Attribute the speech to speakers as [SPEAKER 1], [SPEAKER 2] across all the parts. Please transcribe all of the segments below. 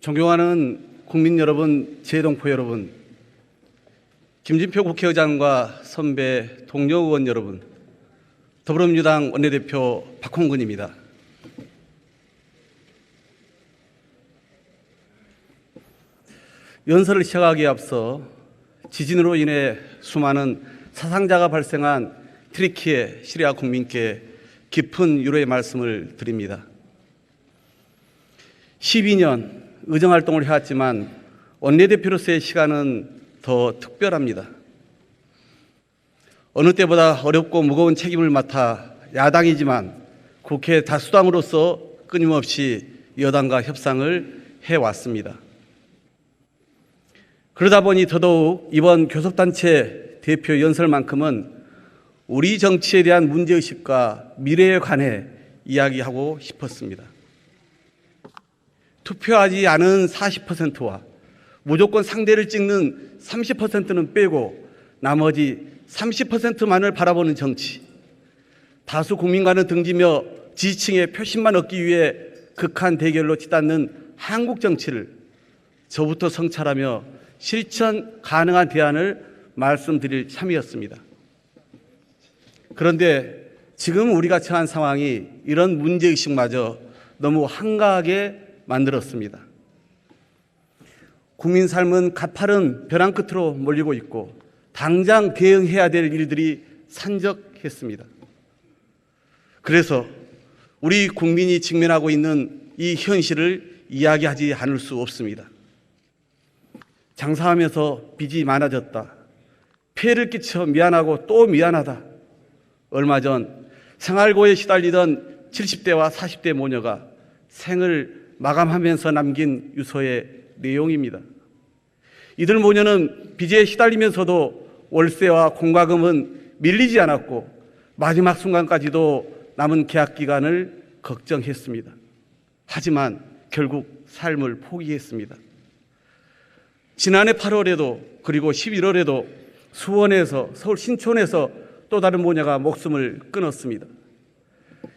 [SPEAKER 1] 존경하는 국민 여러분, 재동포 여러분, 김진표 국회의장과 선배 동료 의원 여러분, 더불어민주당 원내대표 박홍근입니다. 연설을 시작하기에 앞서 지진으로 인해 수많은 사상자가 발생한 튀르키예 시리아 국민께 깊은 유로의 말씀을 드립니다. 12년 의정활동을 해왔지만 원내대표로서의 시간은 더 특별합니다. 어느 때보다 어렵고 무거운 책임을 맡아 야당이지만 국회 다수당으로서 끊임없이 여당과 협상을 해왔습니다. 그러다 보니 더더욱 이번 교섭단체 대표 연설만큼은 우리 정치에 대한 문제의식과 미래에 관해 이야기하고 싶었습니다. 투표하지 않은 40%와 무조건 상대를 찍는 30%는 빼고 나머지 30%만을 바라보는 정치, 다수 국민과는 등지며 지지층의 표심만 얻기 위해 극한 대결로 치닫는 한국 정치를 저부터 성찰하며 실천 가능한 대안을 말씀드릴 참이었습니다. 그런데 지금 우리가 처한 상황이 이런 문제의식마저 너무 한가하게 만들었습니다. 국민 삶은 가파른 벼랑 끝으로 몰리고 있고 당장 대응해야 될 일들이 산적했습니다. 그래서 우리 국민이 직면하고 있는 이 현실을 이야기하지 않을 수 없습니다. 장사하면서 빚이 많아졌다. 피해를 끼쳐 미안하고 또 미안하다. 얼마 전 생활고에 시달리던 70대와 40대 모녀가 생을 마감하면서 남긴 유서의 내용입니다. 이들 모녀는 빚에 시달리면서도 월세와 공과금은 밀리지 않았고 마지막 순간까지도 남은 계약 기간을 걱정했습니다. 하지만 결국 삶을 포기했습니다. 지난해 8월에도 그리고 11월에도 수원에서 서울 신촌에서 또 다른 모녀가 목숨을 끊었습니다.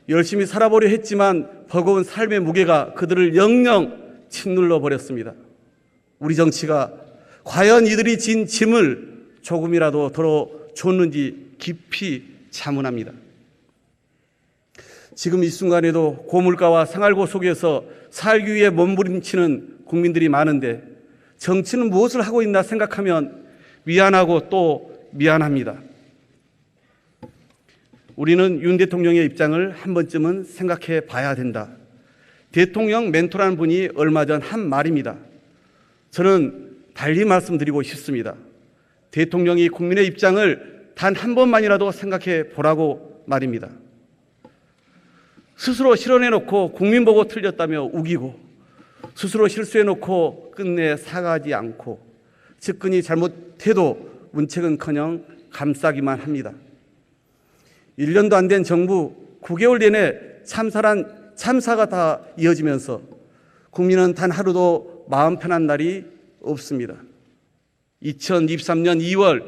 [SPEAKER 1] 열심히 살아보려 했지만 버거운 삶의 무게가 그들을 영영 짓눌러 버렸습니다. 우리 정치가 과연 이들이 진 짐을 조금이라도 덜어줬는지 깊이 자문합니다. 지금 이 순간에도 고물가와 생활고 속에서 살기 위해 몸부림치는 국민들이 많은데 정치는 무엇을 하고 있나 생각하면 미안하고 또 미안합니다. 우리는 윤 대통령의 입장을 한 번쯤은 생각해 봐야 된다. 대통령 멘토라는 분이 얼마 전 한 말입니다. 저는 달리 말씀드리고 싶습니다. 대통령이 국민의 입장을 단 한 번만이라도 생각해 보라고 말입니다. 스스로 실언해놓고 국민 보고 틀렸다며 우기고 스스로 실수해놓고 끝내 사과하지 않고 측근이 잘못해도 문책은커녕 감싸기만 합니다. 1년도 안 된 정부 9개월 내내 참사가 다 이어지면서 국민은 단 하루도 마음 편한 날이 없습니다. 2023년 2월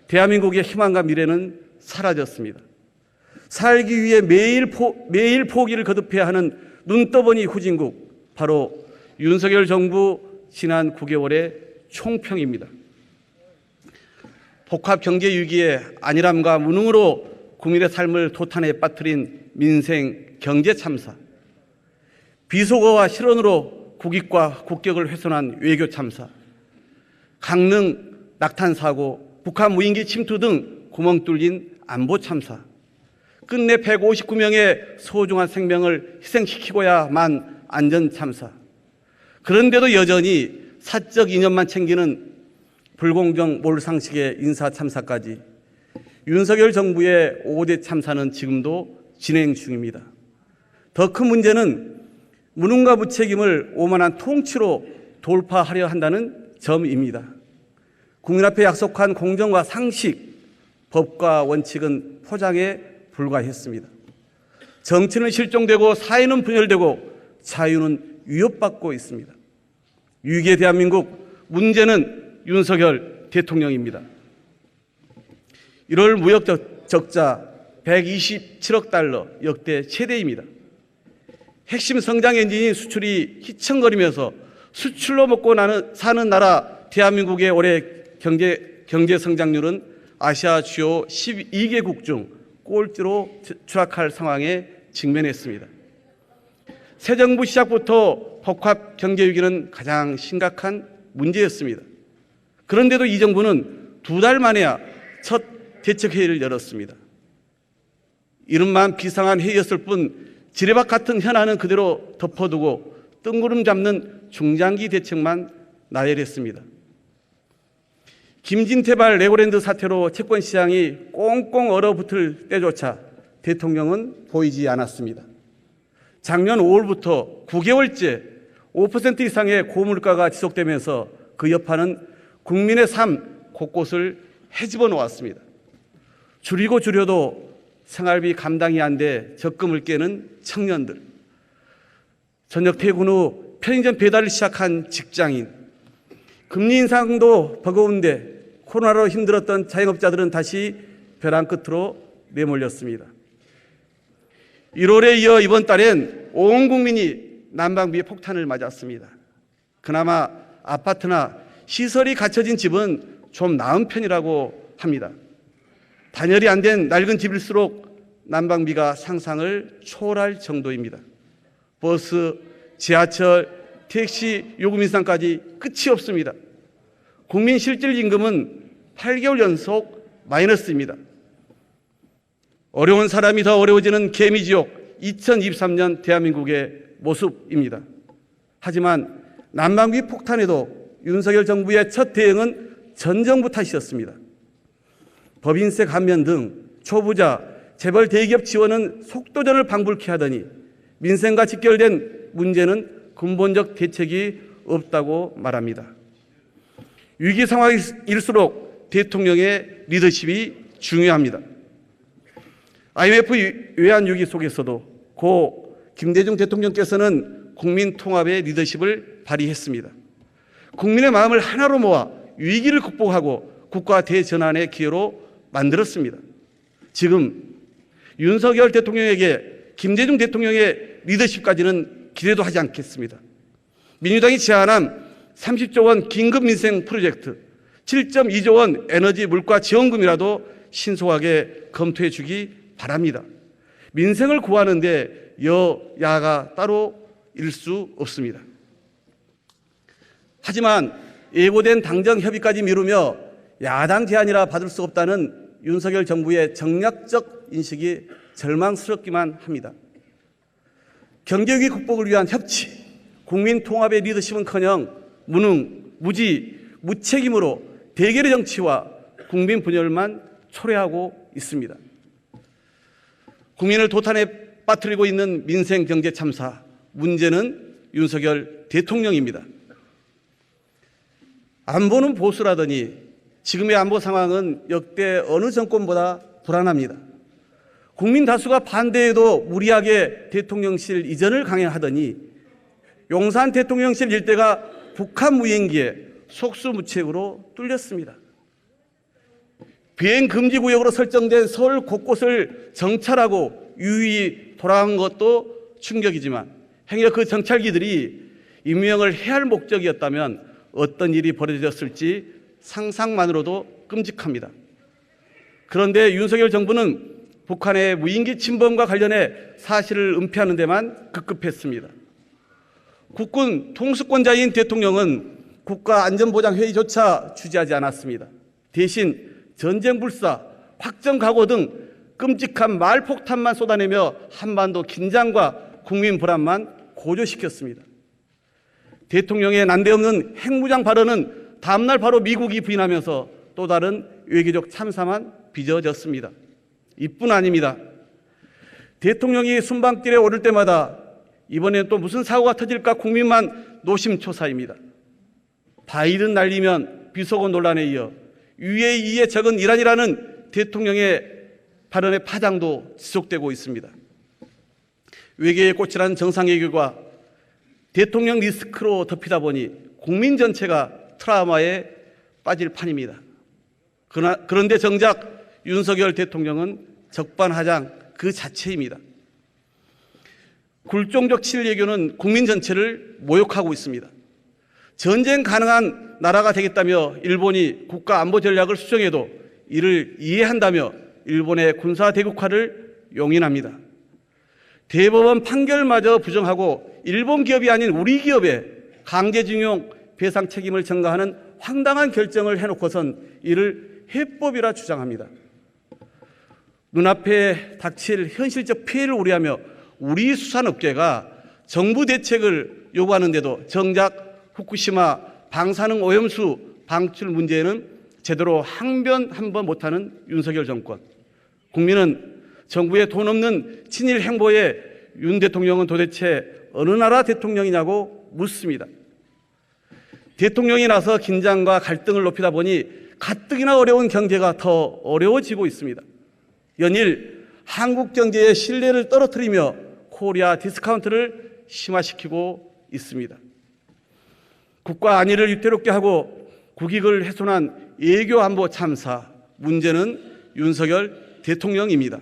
[SPEAKER 1] 대한민국의 희망과 미래는 사라졌습니다. 살기 위해 매일 포기를 거듭해야 하는 눈 떠보니 후진국, 바로 윤석열 정부 지난 9개월의 총평입니다. 복합 경제 위기에 안일함과 무능으로 국민의 삶을 도탄에 빠뜨린 민생 경제 참사, 비속어와 실언으로 국익과 국격을 훼손한 외교 참사, 강릉 낙탄 사고, 북한 무인기 침투 등 구멍 뚫린 안보 참사, 끝내 159명의 소중한 생명을 희생시키고야만 안전 참사. 그런데도 여전히 사적 이념만 챙기는 불공정 몰상식의 인사 참사까지 윤석열 정부의 5대 참사는 지금도 진행 중입니다. 더 큰 문제는 무능과 무책임을 오만한 통치로 돌파하려 한다는 점입니다. 국민 앞에 약속한 공정과 상식, 법과 원칙은 포장에 불과했습니다. 정치는 실종되고 사회는 분열되고 자유는 위협받고 있습니다. 위기의 대한민국, 문제는 윤석열 대통령입니다. 1월 무역 적자 127억 달러, 역대 최대입니다. 핵심 성장 엔진인 수출이 휘청거리면서 수출로 먹고 사는 나라 대한민국의 올해 경제 성장률은 아시아 주요 12개국 중 꼴찌로 추락할 상황에 직면했습니다. 새 정부 시작부터 복합 경제 위기는 가장 심각한 문제였습니다. 그런데도 이 정부는 2달 만에야 첫 대책회의를 열었습니다. 이름만 비상한 회의였을 뿐 지뢰밭 같은 현안은 그대로 덮어두고 뜬구름 잡는 중장기 대책만 나열했습니다. 김진태발 레고랜드 사태로 채권시장이 꽁꽁 얼어붙을 때조차 대통령은 보이지 않았습니다. 작년 5월부터 9개월째 5% 이상의 고물가가 지속되면서 그 여파는 국민의 삶 곳곳을 헤집어 놓았습니다. 줄이고 줄여도 생활비 감당이 안 돼 적금을 깨는 청년들, 저녁 퇴근 후 편의점 배달을 시작한 직장인, 금리 인상도 버거운데 코로나로 힘들었던 자영업자들은 다시 벼랑 끝으로 내몰렸습니다. 1월에 이어 이번 달엔 온 국민이 난방비 폭탄을 맞았습니다. 그나마 아파트나 시설이 갖춰진 집은 좀 나은 편이라고 합니다. 단열이 안 된 낡은 집일수록 난방비가 상상을 초월할 정도입니다. 버스, 지하철, 택시 요금 인상까지 끝이 없습니다. 국민 실질 임금은 8개월 연속 마이너스입니다. 어려운 사람이 더 어려워지는 개미지옥 2023년 대한민국의 모습입니다. 하지만 난방비 폭탄에도 윤석열 정부의 첫 대응은 전 정부 탓이었습니다. 법인세 감면 등 초부자, 재벌 대기업 지원은 속도전을 방불케 하더니 민생과 직결된 문제는 근본적 대책이 없다고 말합니다. 위기 상황일수록 대통령의 리더십이 중요합니다. IMF 외환위기 속에서도 고 김대중 대통령께서는 국민 통합의 리더십을 발휘했습니다. 국민의 마음을 하나로 모아 위기를 극복하고 국가 대전환의 기회로 만들었습니다. 지금 윤석열 대통령에게 김대중 대통령의 리더십까지는 기대도 하지 않겠습니다. 민주당이 제안한 30조 원 긴급 민생 프로젝트, 7.2조 원 에너지 물가 지원금이라도 신속하게 검토해 주기 바랍니다. 민생을 구하는데 여야가 따로 일 수 없습니다. 하지만 예고된 당정 협의까지 미루며 야당 제안이라 받을 수 없다는 윤석열 정부의 정략적 인식이 절망스럽기만 합니다. 경제위기 극복을 위한 협치, 국민 통합의 리더십은커녕 무능, 무지, 무책임으로 대결의 정치와 국민 분열만 초래하고 있습니다. 국민을 도탄에 빠뜨리고 있는 민생 경제 참사, 문제는 윤석열 대통령입니다. 안보는 보수라더니 지금의 안보 상황은 역대 어느 정권보다 불안합니다. 국민 다수가 반대해도 무리하게 대통령실 이전을 강행하더니 용산 대통령실 일대가 북한 무인기에 속수무책으로 뚫렸습니다. 비행 금지 구역으로 설정된 서울 곳곳을 정찰하고 유유히 돌아간 것도 충격이지만 행여 그 정찰기들이 임명을 해야 할 목적이었다면 어떤 일이 벌어졌을지 상상만으로도 끔찍합니다. 그런데 윤석열 정부는 북한의 무인기 침범과 관련해 사실을 은폐하는 데만 급급했습니다. 국군 통수권자인 대통령은 국가안전보장회의조차 주재하지 않았습니다. 대신 전쟁불사, 확정각오 등 끔찍한 말폭탄만 쏟아내며 한반도 긴장과 국민 불안만 고조시켰습니다. 대통령의 난데없는 핵무장 발언은 다음날 바로 미국이 부인하면서 또 다른 외교적 참사만 빚어졌습니다. 이뿐 아닙니다. 대통령이 순방길에 오를 때마다 이번엔 또 무슨 사고가 터질까 국민만 노심초사입니다. 바이든 날리면 비속어 논란에 이어 UAE에 적은 이란이라는 대통령의 발언의 파장도 지속되고 있습니다. 외계에 꼬치란 정상외교가 대통령 리스크로 덮이다 보니 국민 전체가 트라우마에 빠질 판입니다. 그런데 정작 윤석열 대통령은 적반하장 그 자체입니다. 굴종적 친일외교는 국민 전체를 모욕하고 있습니다. 전쟁 가능한 나라가 되겠다며 일본이 국가 안보 전략을 수정해도 이를 이해한다며 일본의 군사 대국화를 용인합니다. 대법원 판결마저 부정하고 일본 기업이 아닌 우리 기업에 강제징용 배상 책임을 전가하는 황당한 결정을 해놓고선 이를 해법이라 주장합니다. 눈앞에 닥칠 현실적 피해를 우려하며 우리 수산업계가 정부 대책을 요구하는데도 정작 후쿠시마 방사능 오염수 방출 문제에는 제대로 항변 한번 못하는 윤석열 정권. 국민은 정부의 돈 없는 친일 행보에 윤 대통령은 도대체 어느 나라 대통령이냐고 묻습니다. 대통령이 나서 긴장과 갈등을 높이다 보니 가뜩이나 어려운 경제가 더 어려워지고 있습니다. 연일 한국 경제의 신뢰를 떨어뜨리며 코리아 디스카운트를 심화시키고 있습니다. 국가 안위를 위태롭게 하고 국익을 훼손한 외교안보 참사, 문제는 윤석열 대통령입니다.